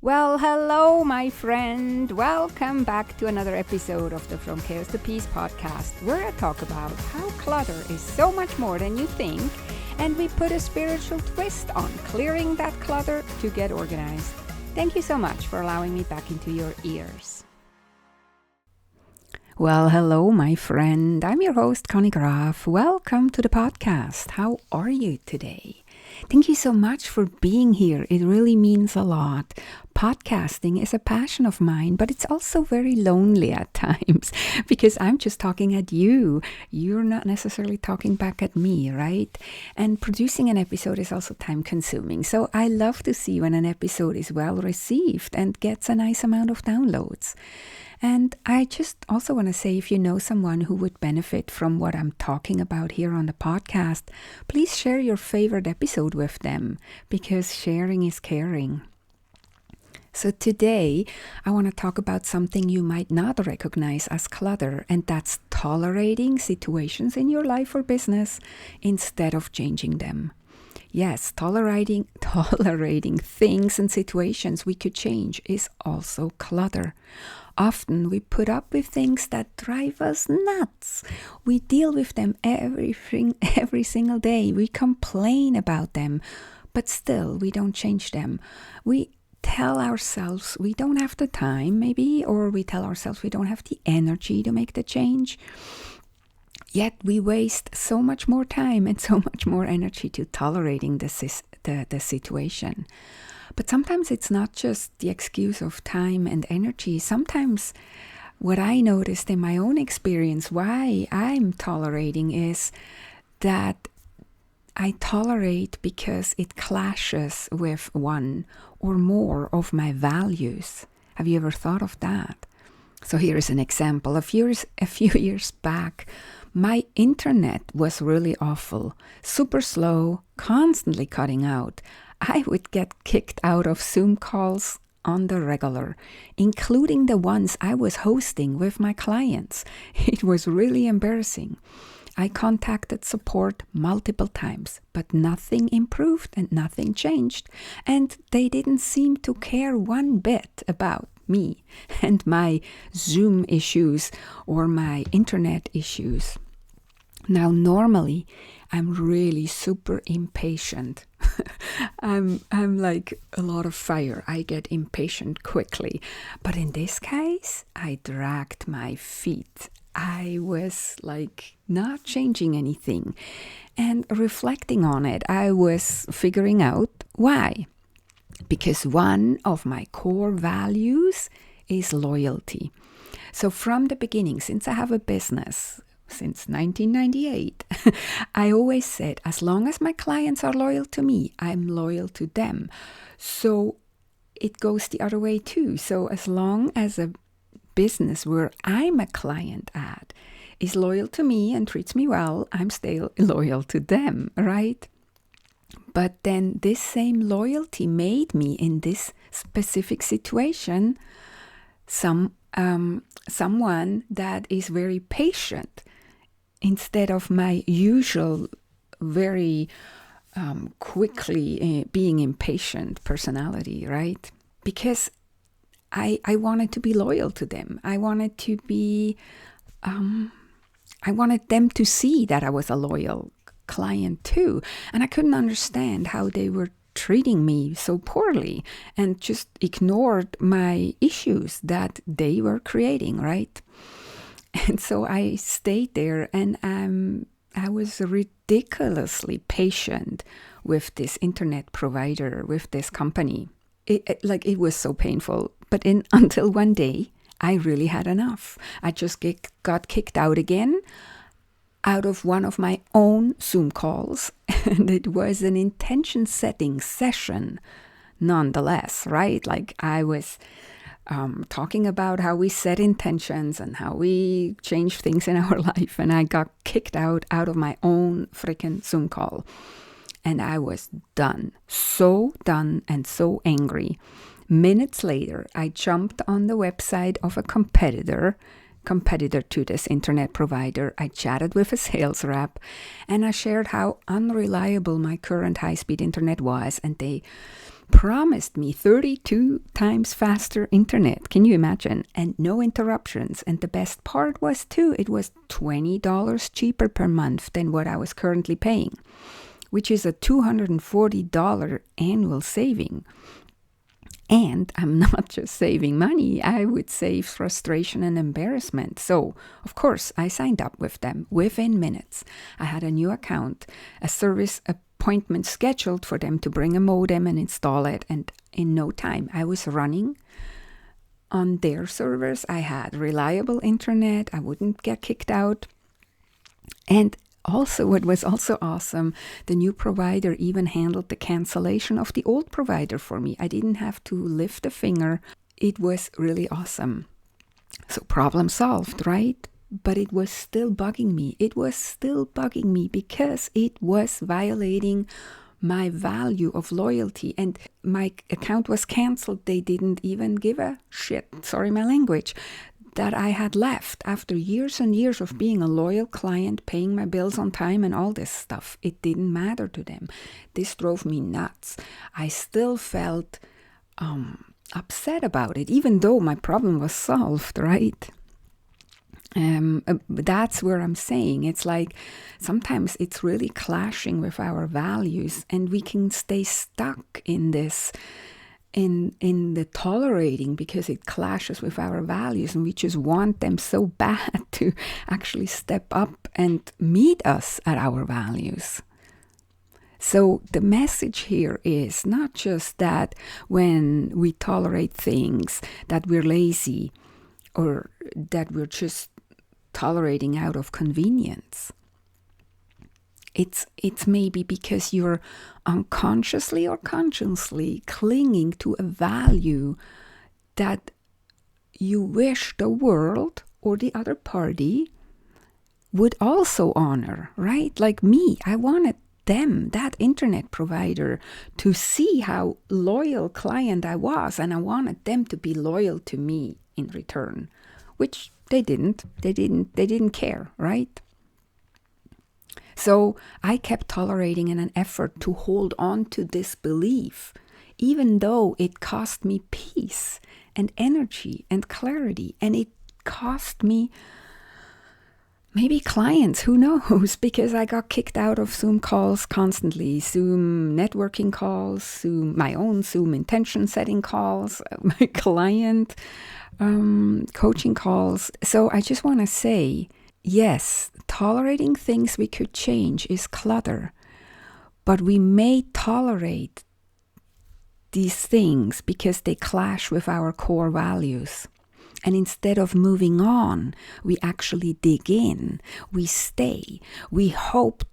Well, hello, my friend. Welcome back to another episode of the From Chaos to Peace podcast, where I talk about how clutter is so much more than you think, and we put a spiritual twist on clearing that clutter to get organized. Thank you so much for allowing me back into your ears. Well, hello, my friend. I'm your host, Conny Graf. Welcome to the podcast. How are you today? Thank you so much for being here. It really means a lot. Podcasting is a passion of mine, but it's also very lonely at times because I'm just talking at you. You're not necessarily talking back at me, right? And producing an episode is also time consuming. So I love to see when an episode is well received and gets a nice amount of downloads. And I just also want to say, if you know someone who would benefit from what I'm talking about here on the podcast, please share your favorite episode with them, because sharing is caring. So today, I want to talk about something you might not recognize as clutter, and that's tolerating situations in your life or business instead of changing them. Yes, tolerating things and situations we could change is also clutter. Often we put up with things that drive us nuts. We deal with them every single day. We complain about them, but still we don't change them. We tell ourselves we don't have the time, maybe, or we tell ourselves we don't have the energy to make the change. Yet we waste so much more time and so much more energy to tolerating the situation. But sometimes it's not just the excuse of time and energy. Sometimes what I noticed in my own experience, why I'm tolerating, is that I tolerate because it clashes with one or more of my values. Have you ever thought of that? So here is an example. A few years back, my internet was really awful, super slow, constantly cutting out. I would get kicked out of Zoom calls on the regular, including the ones I was hosting with my clients. It was really embarrassing. I contacted support multiple times, but nothing improved and nothing changed. And they didn't seem to care one bit about me and my Zoom issues or my internet issues. Now, normally, I'm really super impatient. I'm like a lot of fire. I get impatient quickly. But in this case, I dragged my feet. I was like not changing anything. And reflecting on it, I was figuring out why. Because one of my core values is loyalty. So from the beginning, since I have a business, since 1998, I always said, as long as my clients are loyal to me, I'm loyal to them. So it goes the other way too. So as long as a business where I'm a client at is loyal to me and treats me well, I'm still loyal to them, right? But then this same loyalty made me, in this specific situation, someone that is very patient instead of my usual very quickly being impatient personality, right? Because I wanted to be loyal to them. I wanted them to see that I was a loyal client too. And I couldn't understand how they were treating me so poorly and just ignored my issues that they were creating, right? And so I stayed there, and I was ridiculously patient with this internet provider, with this company. It was so painful. But until one day, I really had enough. I just got kicked out again, out of one of my own Zoom calls. And it was an intention setting session nonetheless, right? Like I was talking about how we set intentions and how we change things in our life. And I got kicked out of my own freaking Zoom call. And I was done. So done and so angry. Minutes later, I jumped on the website of a competitor to this internet provider. I chatted with a sales rep, and I shared how unreliable my current high-speed internet was, and they promised me 32 times faster internet. Can you imagine? And no interruptions. And the best part was too, it was $20 cheaper per month than what I was currently paying, which is a $240 annual saving. And I'm not just saving money, I would save frustration and embarrassment. So, of course, I signed up with them within minutes. I had a new account, a service appointment scheduled for them to bring a modem and install it. And in no time, I was running on their servers. I had reliable internet. I wouldn't get kicked out. And also, what was also awesome, the new provider even handled the cancellation of the old provider for me. I didn't have to lift a finger. It was really awesome. So problem solved, right? But it was still bugging me. It was still bugging me because it was violating my value of loyalty. And my account was canceled. They didn't even give a shit, sorry my language, that I had left after years and years of being a loyal client, paying my bills on time and all this stuff. It didn't matter to them. This drove me nuts. I still felt upset about it, even though my problem was solved, right? That's where I'm saying it's like sometimes it's really clashing with our values, and we can stay stuck in this in the tolerating because it clashes with our values, and we just want them so bad to actually step up and meet us at our values. So the message here is not just that when we tolerate things that we're lazy or that we're just tolerating out of convenience. It's maybe because you're unconsciously or consciously clinging to a value that you wish the world or the other party would also honor, right? Like me, I wanted them, that internet provider, to see how loyal client I was, and I wanted them to be loyal to me in return, which they didn't. They didn't care, right? So I kept tolerating in an effort to hold on to this belief, even though it cost me peace and energy and clarity, and it cost me maybe clients, who knows, because I got kicked out of Zoom calls constantly, Zoom networking calls, Zoom, my own Zoom intention setting calls, my client coaching calls. So I just want to say, yes, tolerating things we could change is clutter, but we may tolerate these things because they clash with our core values. And instead of moving on, we actually dig in, we stay, we hope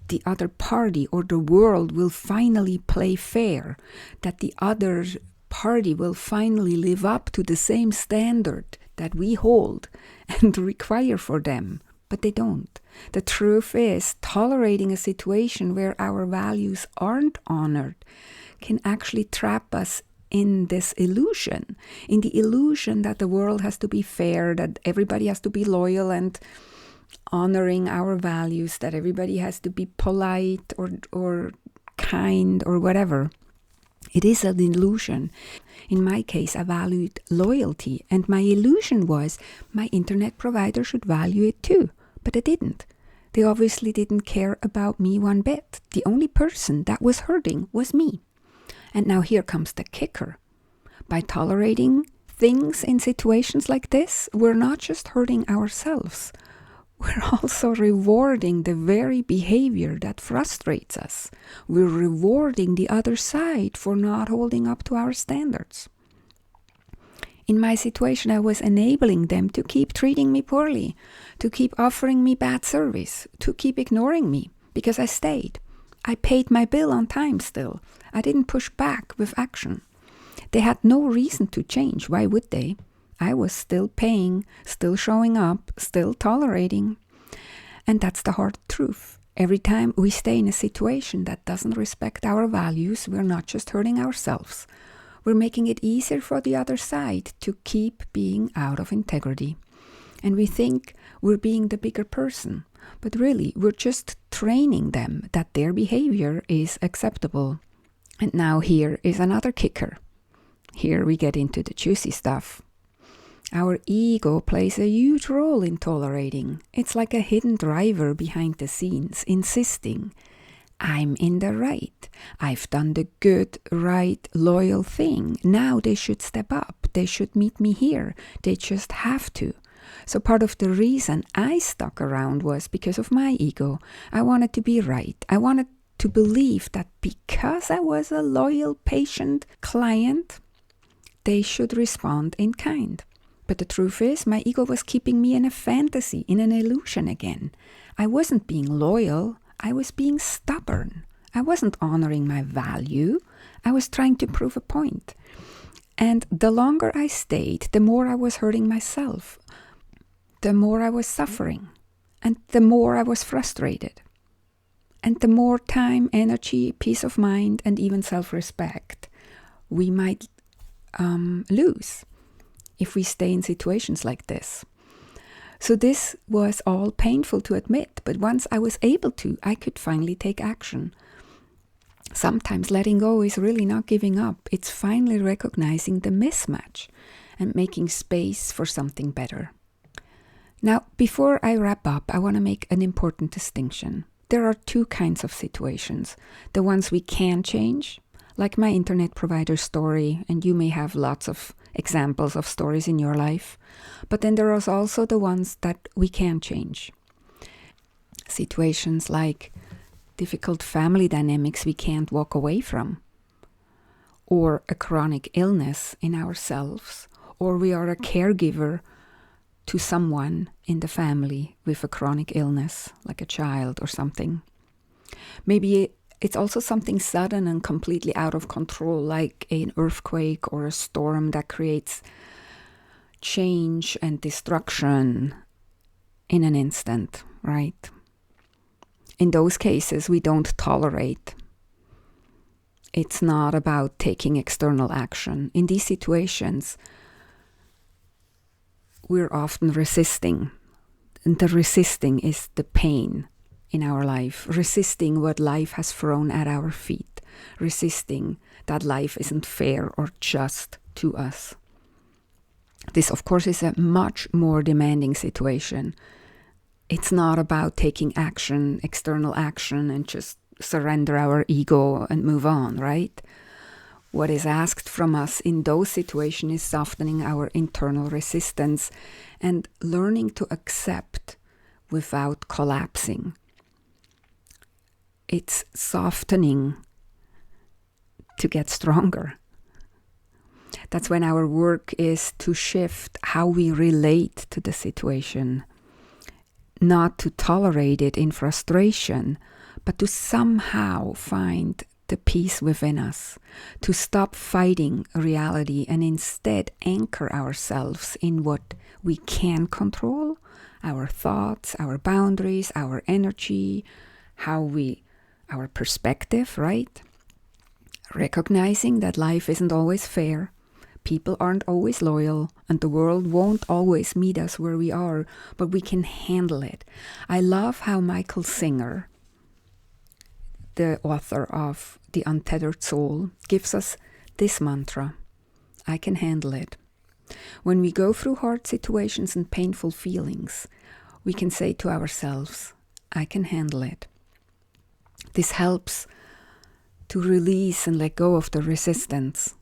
the other party or the world will finally play fair, that the other party will finally live up to the same standard that we hold and require for them, but they don't. The truth is, tolerating a situation where our values aren't honored can actually trap us in this illusion, in the illusion that the world has to be fair, that everybody has to be loyal and honoring our values, that everybody has to be polite or kind or whatever. It is an illusion. In my case, I valued loyalty, and my illusion was my internet provider should value it too, but they didn't. They obviously didn't care about me one bit. The only person that was hurting was me. And now here comes the kicker. By tolerating things in situations like this, we're not just hurting ourselves. We're also rewarding the very behavior that frustrates us. We're rewarding the other side for not holding up to our standards. In my situation, I was enabling them to keep treating me poorly, to keep offering me bad service, to keep ignoring me, because I stayed. I paid my bill on time still. I didn't push back with action. They had no reason to change. Why would they? I was still paying, still showing up, still tolerating. And that's the hard truth. Every time we stay in a situation that doesn't respect our values, we're not just hurting ourselves. We're making it easier for the other side to keep being out of integrity. And we think we're being the bigger person. But really, we're just training them that their behavior is acceptable. And now here is another kicker. Here we get into the juicy stuff. Our ego plays a huge role in tolerating. It's like a hidden driver behind the scenes, insisting, I'm in the right. I've done the good, right, loyal thing. Now they should step up. They should meet me here. They just have to. So part of the reason I stuck around was because of my ego. I wanted to be right. I wanted to believe that because I was a loyal, patient client, they should respond in kind. But the truth is, my ego was keeping me in a fantasy, in an illusion again. I wasn't being loyal. I was being stubborn. I wasn't honoring my value. I was trying to prove a point. And the longer I stayed, the more I was hurting myself, the more I was suffering, and the more I was frustrated. And the more time, energy, peace of mind, and even self-respect we might lose if we stay in situations like this. So this was all painful to admit, but once I was able to, I could finally take action. Sometimes letting go is really not giving up. It's finally recognizing the mismatch and making space for something better. Now, before I wrap up, I want to make an important distinction. There are two kinds of situations. The ones we can change, like my internet provider story, and you may have lots of examples of stories in your life. But then there are also the ones that we can change. Situations like difficult family dynamics we can't walk away from, or a chronic illness in ourselves, or we are a caregiver to someone in the family with a chronic illness, like a child or something. Maybe it's also something sudden and completely out of control, like an earthquake or a storm that creates change and destruction in an instant, right? In those cases, we don't tolerate. It's not about taking external action. In these situations, we're often resisting. And the resisting is the pain in our life, resisting what life has thrown at our feet, resisting that life isn't fair or just to us. This, of course, is a much more demanding situation. It's not about taking action, external action, and just surrender our ego and move on, right? What is asked from us in those situations is softening our internal resistance and learning to accept without collapsing. It's softening to get stronger. That's when our work is to shift how we relate to the situation, not to tolerate it in frustration, but to somehow find the peace within us, to stop fighting reality and instead anchor ourselves in what we can control, our thoughts, our boundaries, our energy, our perspective, right? Recognizing that life isn't always fair, people aren't always loyal, and the world won't always meet us where we are, but we can handle it. I love how Michael Singer, the author of The Untethered Soul, gives us this mantra: I can handle it. When we go through hard situations and painful feelings, we can say to ourselves, I can handle it. This helps to release and let go of the resistance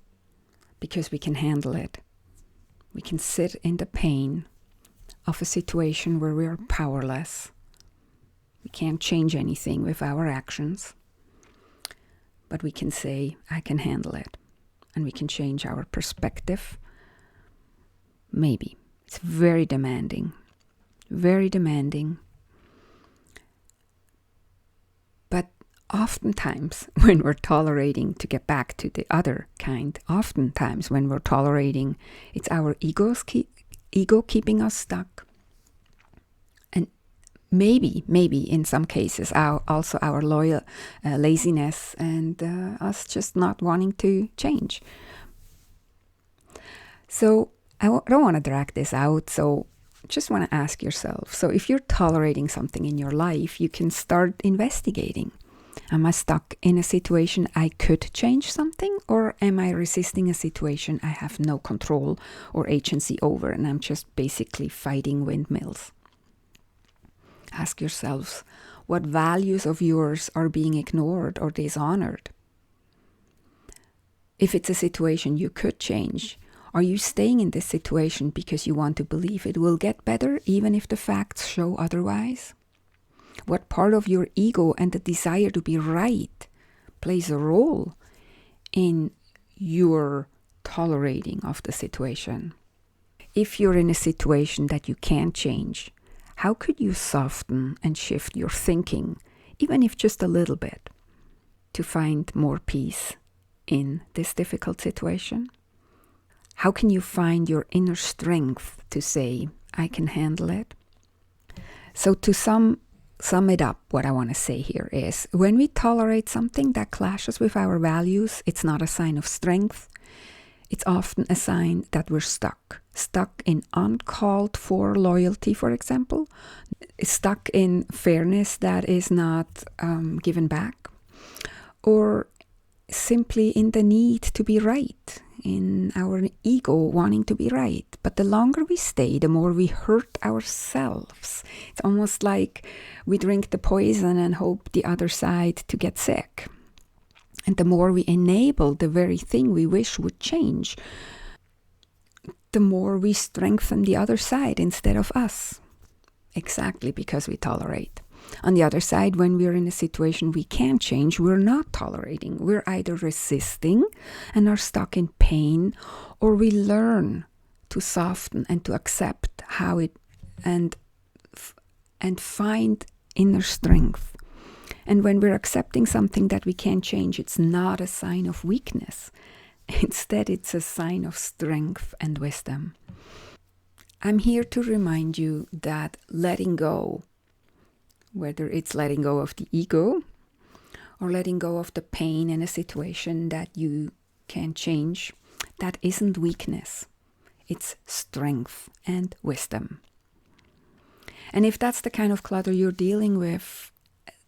because we can handle it. We can sit in the pain of a situation where we are powerless. We can't change anything with our actions, but we can say, I can handle it. And we can change our perspective. Maybe. It's very demanding. Very demanding. But oftentimes, when we're tolerating, to get back to the other kind, oftentimes when we're tolerating, it's our ego keeping us stuck. And maybe in some cases, also our laziness and us just not wanting to change. So I don't want to drag this out, so just want to ask yourself, so if you're tolerating something in your life, you can start investigating. Am I stuck in a situation I could change something, or am I resisting a situation I have no control or agency over, and I'm just basically fighting windmills? Ask yourselves, what values of yours are being ignored or dishonored? If it's a situation you could change, are you staying in this situation because you want to believe it will get better even if the facts show otherwise? What part of your ego and the desire to be right plays a role in your tolerating of the situation? If you're in a situation that you can't change, how could you soften and shift your thinking, even if just a little bit, to find more peace in this difficult situation? How can you find your inner strength to say, I can handle it? So to sum it up, what I want to say here is, when we tolerate something that clashes with our values, it's not a sign of strength. It's often a sign that we're stuck in uncalled for loyalty, for example, stuck in fairness that is not given back, or simply in the need to be right, in our ego wanting to be right. But the longer we stay, the more we hurt ourselves. It's almost like we drink the poison and hope the other side to get sick. And the more we enable the very thing we wish would change, the more we strengthen the other side instead of us. Exactly because we tolerate. On the other side, when we're in a situation we can't change, we're not tolerating. We're either resisting and are stuck in pain, or we learn to soften and to accept how it and find inner strength. And when we're accepting something that we can't change, it's not a sign of weakness. Instead, it's a sign of strength and wisdom. I'm here to remind you that letting go, whether it's letting go of the ego or letting go of the pain in a situation that you can't change, that isn't weakness. It's strength and wisdom. And if that's the kind of clutter you're dealing with,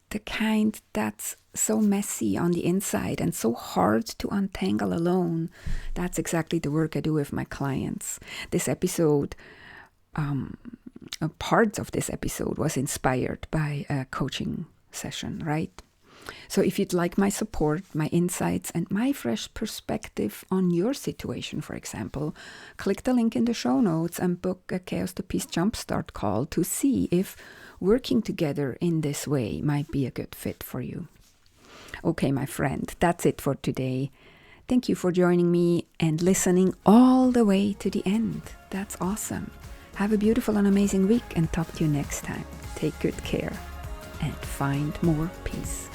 the kind that's so messy on the inside and so hard to untangle alone, that's exactly the work I do with my clients. This episode, parts of this episode was inspired by a coaching session, right? So if you'd like my support, my insights, and my fresh perspective on your situation, for example, click the link in the show notes and book a Chaos to Peace Jumpstart call to see if working together in this way might be a good fit for you. Okay, my friend, that's it for today. Thank you for joining me and listening all the way to the end. That's awesome. Have a beautiful and amazing week, and talk to you next time. Take good care and find more peace.